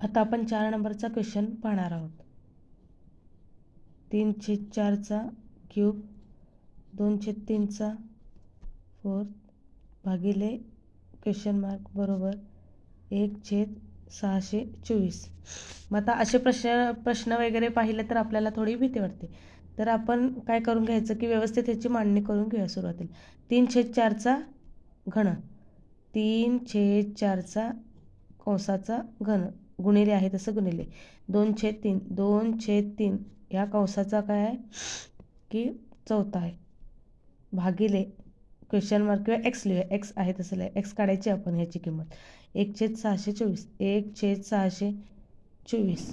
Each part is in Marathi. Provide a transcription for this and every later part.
आता आपण 4 नंबरचा क्वेश्चन पाहणार आहोत. 3/4चा क्यूब 2/3चा फोर्थ भागिले क्वेश्चन मार्क बरोबर 1/624. मग आता असे प्रश्न वगैरे पाहिले तर आपल्याला थोडी भीती वाटते. तर आपण काय करून घ्यायचं की व्यवस्थित ह्याची मांडणी करून घेऊया सुरुवातीला. 3/4चा घन 3/4चा कंसाचा घन गुणिले आहे तसं गुणिले 2/3 ह्या कंसाचा काय आहे की चौथा आहे भागिले क्वेश्चन मार्क किंवा एक्स लिहूया. एक्स आहे तसं लिहूया. एक्स काढायची आपण ह्याची किंमत 1/624 1/624.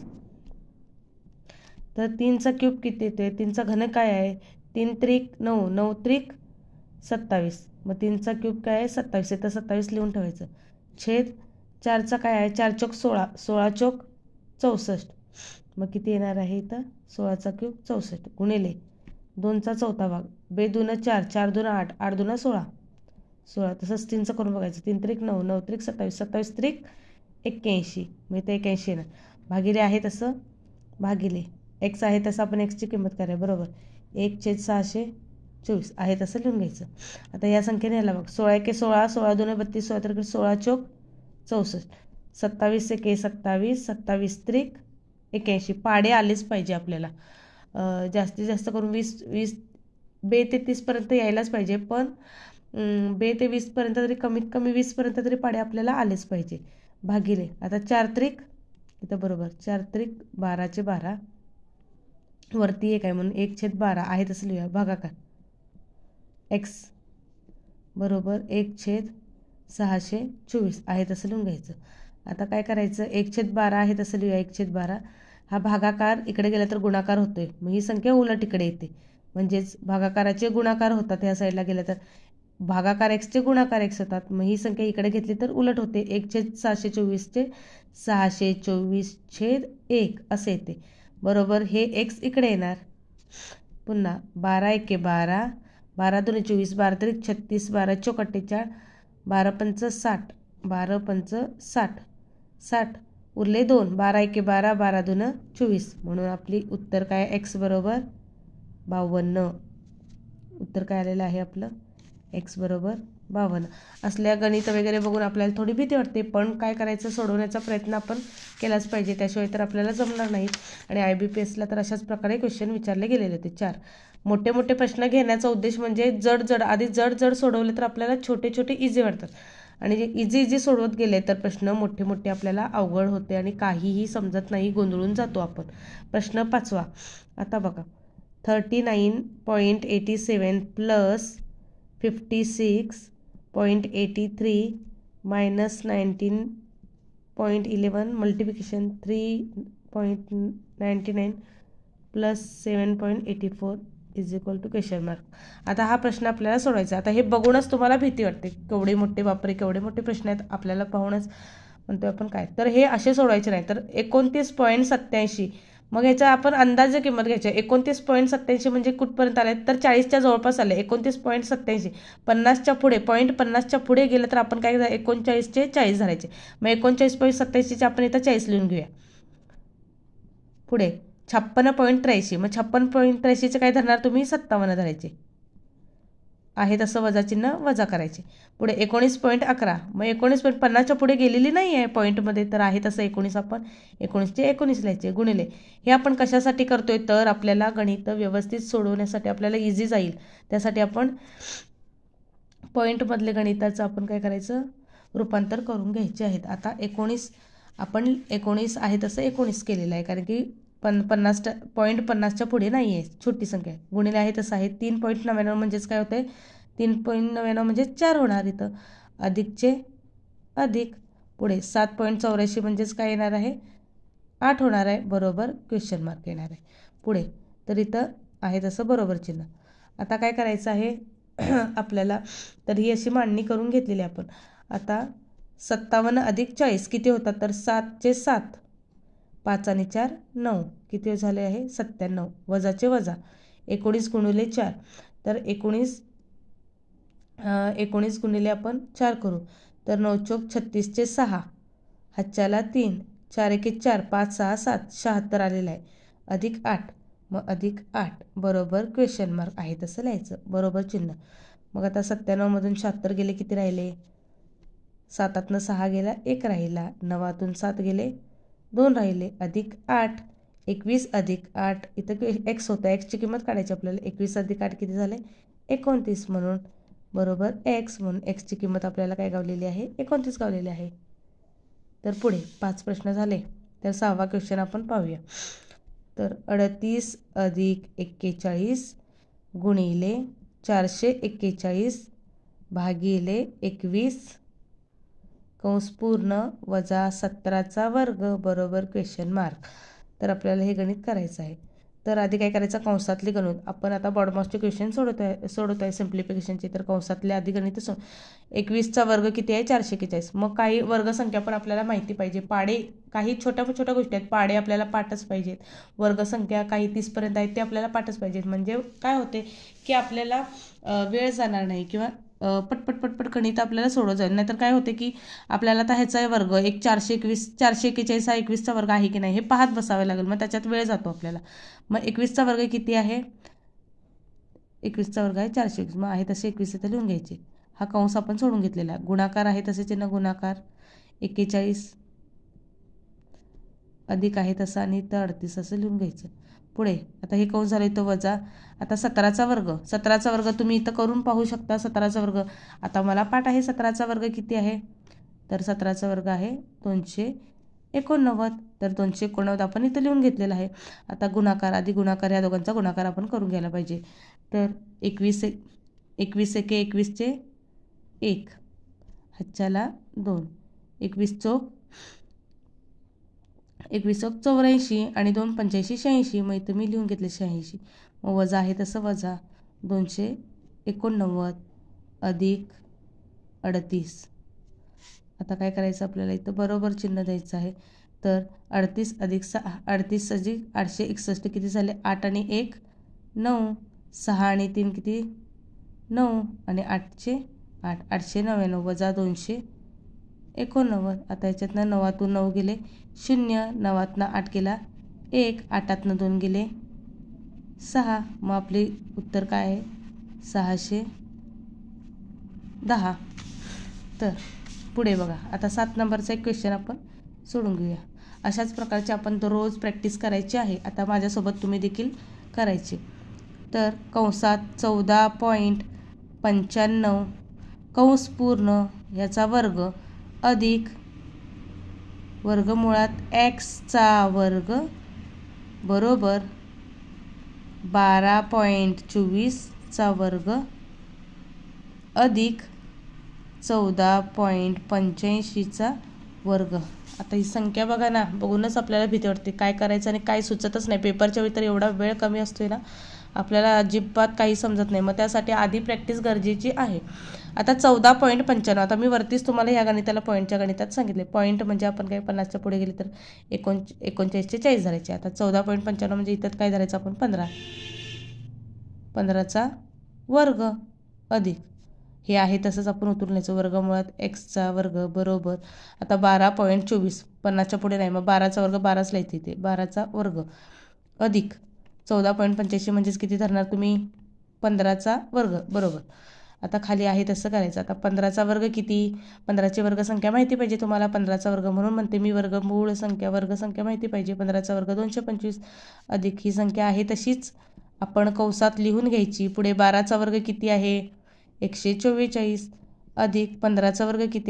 तर 3चा क्यूब किती येतोय? 3चा घन काय आहे? 3 त्रिक 9 9 त्रिक 27. मग 3चा क्यूब काय आहे? 27 आहे. तर 27 लिहून ठेवायचं. छेद 4चा काय आहे? 4 चोक 16 16 चोक 64. मग किती येणार आहे इथं? 16चा क्यूब 64 गुणिले 2चा चौथा भाग 2 दून 4 4 दून 8 8 दून 16 16. तसंच 3चं करून बघायचं. 3 त्रिक 9 9 त्रिक 27 27 त्रिक 81. मग इथं 81 येणार. भागिले आहे तसं भागिले एक्स आहे तसं आपण एक्सची किंमत करायला बरोबर 1/624 आहे तसं लिहून घ्यायचं. आता या संख्येने याला बघ 16 1 16 16 2 32 16 त्रिक 16 चोक 64 27 1 27 27 त्रिक 81. पाडे आलेच पाहिजे आपल्याला. जास्तीत जास्त करून 20 2 ते 30पर्यंत यायलाच पाहिजे. पण 2 ते 20पर्यंत तरी कमीत कमी 20पर्यंत तरी पाडे आपल्याला आलेच पाहिजे. भागिले आता 4 त्रिक इथं बरोबर 4 त्रिक 12चे 12 वरती 1 आहे म्हणून 1/12 आहे तसं लिहूया. भागाकार एक्स बरोबर 1/624 आहे तसं लिहून घ्यायचं. आता काय करायचं? 1/12 आहे तसं लिहूया. 1/12 हा भागाकार इकडे गेला तर गुणाकार होतोय. मग ही संख्या उलट इकडे येते. म्हणजेच भागाकाराचे गुणाकार होतात. ह्या साईडला गेलं तर भागाकार एक्सचे गुणाकार एक्स होतात. मग ही संख्या इकडे घेतली तर उलट होते. 1/624 624/1 असे येते. बरोबर हे एक्स इकडे येणार. पुन्हा 12 1 12 12 2 24 12 त्रिक 36 12 चोक 48 12 पंच 60 12 पंच 60 60 उरले 2 12 1 12 12 2 24 म्हणून आपली उत्तर काय एक्स बरोबर 52. उत्तर काय आलेलं आहे आपलं एक्स बरोबर 52. असल्या गणित वगैरे बघून आपल्याला थोडी भीती वाटते. पण काय करायचं? सोडवण्याचा प्रयत्न आपण केलाच पाहिजे. त्याशिवाय तर आपल्याला जमणार नाहीत. आणि IBPSला तर अशाच प्रकारे क्वेश्चन विचारले गेलेले होते. 4 मोठे मोठे प्रश्न घेण्याचा उद्देश म्हणजे आधी जड सोडवले तर आपल्याला छोटे छोटे इझी वाटतात. आणि जे इझी सोडवत गेले तर प्रश्न मोठे मोठे आपल्याला अवघड होते आणि काहीही समजत नाही, गोंधळून जातो आपण. प्रश्न 5वा आता बघा 39.87 plus 56.83 minus 19.11 multiplication 3.99 plus 7.84 is equal to question mark. आता हा प्रश्न आपल्याला सोडवायचा. आता हे बघूनच तुम्हाला भीती वाटते. केवढे मोठे बापरे केवढे मोठे प्रश्न आहेत आपल्याला पाहूनच म्हणतोय आपण काय. तर हे असे सोडवायचे नाही. तर 29.87 मग ह्याचा आपण अंदाजे किंमत घ्यायची. 29.87 म्हणजे कुठपर्यंत आले तर 40च्या जवळपास आले. 29.87 50च्या पुढे 50च्या पुढे गेलं तर आपण काय 39चे 40 धरायचे. मग 39.87चे आपण इथं 40 लिहून घेऊया. पुढे 56.83 मग 56.83चे काय धरणार तुम्ही 57 धरायचे आहे तसं वजा चिन्ह वजा करायचे. पुढे 19.11 मग 19.50च्या पुढे गेलेली नाही आहे पॉईंटमध्ये तर आहे तसं 19 आपण 19चे 19 लिहायचे गुणिले. हे आपण कशासाठी करतोय तर आपल्याला गणित व्यवस्थित सोडवण्यासाठी आपल्याला इझी जाईल त्यासाठी आपण पॉईंटमधले गणिताचं आपण काय करायचं रूपांतर करून घ्यायचे आहेत. आता 19 आपण 19 आहे तसं 19 केलेलं आहे कारण की 50.50च्या पुढे नाही आहे छोटी संख्या गुणिले आहे तसं आहे. 3.99 म्हणजेच काय होते 3.99 म्हणजे 4 होणार इथं अधिकचे अधिक पुढे 7.84 म्हणजेच काय येणार आहे 8 होणार आहे बरोबर क्वेश्चन मार्क येणार आहे पुढे. तर इथं आहे तसं बरोबर चिन्ह. आता काय करायचं आहे आपल्याला तर ही अशी मांडणी करून घेतलेली आपण. आता 57 अधिक 40 किती होतात तर 7चे 7 5 आणि 4 9 किती झाले आहे 97 वजाचे वजा 19 गुणिले 4 तर 19 गुणिले आपण 4 करू तर 9 चोक 36चे 6 हातच्याला 3 4 एके 4, 5 6 7, 76 आलेलं आहे. अधिक 8, मग अधिक 8 बरोबर क्वेश्चन मार्क आहे तसं लिहायचं, बरोबर चिन्ह. मग आता 97मधून 76 गेले, किती राहिले? 7तनं 6 गेला, 1 राहिला. 9तून 7 गेले, 2 राहिले. अधिक 8, 21 अधिक 8, इथं एक्स होतं, एक्सची किंमत काढायची आपल्याला. 21 अधिक 8 किती झाले? 29, म्हणून बरोबर एक्स, म्हणून एक्सची किंमत आपल्याला काय गावलेली आहे? 29 गावलेली आहे. तर पुढे 5 प्रश्न झाले. तर 6वा क्वेश्चन आपण पाहूया. तर 38 अधिक 41 गुणिले 441 भागिले 21 कंस पूर्ण वजा 17चा वर्ग बरोबर क्वेश्चन मार्क. तर आपल्याला हे गणित करायचं आहे. तर आधी काय करायचं? कंसातले गणित आपण आता बॉडमॉसचे क्वेश्चन सोडत आहे सिम्प्लिफिकेशनचे. तर कंसातले आधी गणित 21चा वर्ग किती आहे? 441. मग काही वर्गसंख्या पण आपल्याला माहिती पाहिजे. पाडे काही छोट्या छोट्या गोष्टी आहेत. पाडे आपल्याला पाठच पाहिजेत. वर्गसंख्या काही 30पर्यंत आहेत ते आपल्याला पाठच पाहिजेत. म्हणजे काय होते की आपल्याला वेळ जाणार नाही किंवा पटपट पटपट गणित आपल्याला सोडवत जाईल. नाहीतर काय होते की आपल्याला आता ह्याचा वर्ग एक 441 441 हा 21चा वर्ग आहे की नाही हे पाहत बसावे लागेल. मग त्याच्यात वेळ जातो आपल्याला. मग 21चा वर्ग किती आहे? 21चा वर्ग आहे 421. मग आहे तसे 21 इथं लिहून घ्यायचे. हा कंस आपण सोडून घेतलेला. गुणाकार आहे तसे चिन्ह गुणाकार 41 अधिक आहे तसं आणि इथं 38 असं लिहून घ्यायचं. पुढे आता हे कंस झालं इथं वजा. आता 17चा वर्ग तुम्ही इथं करून पाहू शकता. 17चा वर्ग आता मला पाठ आहे. 17चा वर्ग किती आहे? तर 17चा वर्ग आहे 289. तर 289 आपण इथं लिहून घेतलेला आहे. आता गुणाकार आधी गुणाकार या दोघांचा गुणाकार आपण करून घ्यायला पाहिजे. तर 21 एके 21चे 1 हातच्याला 2 21 चौक 84 आणि 2 85 86. मग इथं मी लिहून घेतले 86. मग वजा आहे तसं वजा 289 अधिक 38. आता काय करायचं आपल्याला? इथं बरोबर चिन्ह द्यायचं आहे. तर 38 अधिक 38 अधिक 861 किती झाले? 8 आणि 1 9, 6 आणि 3 किती? 9 आणि 8चे 8 899 वजा 289. आता ह्याच्यातनं 9तून 9 गेले 0, 9तनं 8 गेला 1, 8तनं 2 गेले 6. मग आपले उत्तर काय आहे? 610. तर पुढे बघा आता 7 नंबरचा एक क्वेश्चन आपण सोडून घेऊया. अशाच प्रकारचे आपण दररोज प्रॅक्टिस करायची आहे. आता माझ्यासोबत तुम्ही देखील करायचे. तर कंसात 14.95 कंस पूर्ण याचा वर्ग अधिक वर्गमुळात एक्सचा वर्ग बरोबर 12.24चा वर्ग अधिक 14.85चा वर्ग. आता ही संख्या बघा ना, बघूनच आपल्याला भीती वाटते. काय करायचं आणि काय सुचतच नाही. पेपरच्या वेळी तर एवढा वेळ कमी असतोय ना, आपल्याला अजिबात काही समजत नाही. मग त्यासाठी आधी प्रॅक्टिस गरजेची आहे. आता 14.95 आता मी वरतीच तुम्हाला ह्या गणिताला पॉईंटच्या गणितात सांगितले. पॉईंट म्हणजे आपण काय 50च्या पुढे गेले तर 39चे 40 धरायचे. आता 14.95 म्हणजे इथं काय धरायचं आपण? 15चा वर्ग अधिक हे आहे तसंच आपण उतरून न्यायचं. वर्गमुळात एक्सचा वर्ग बरोबर आता 12.24 50च्या पुढे नाही. मग 12चा वर्ग 12च लिहायचं इथे. 12चा वर्ग अधिक 14.85 म्हणजेच किती धरणार तुम्ही? 15चा वर्ग बरोबर. आता खाली आहे तसं करायचं. आता 15चा वर्ग किती? 15ची वर्गसंख्या माहिती पाहिजे तुम्हाला. 15चा वर्ग म्हणून म्हणते मी वर्गमूळ वर्गसंख्या माहिती पाहिजे. 15चा वर्ग 225 अधिक ही संख्या आहे तशीच आपण कंसात लिहून घ्यायची. पुढे 12चा वर्ग किती आहे? 144 अधिक 15चा वर्ग किती?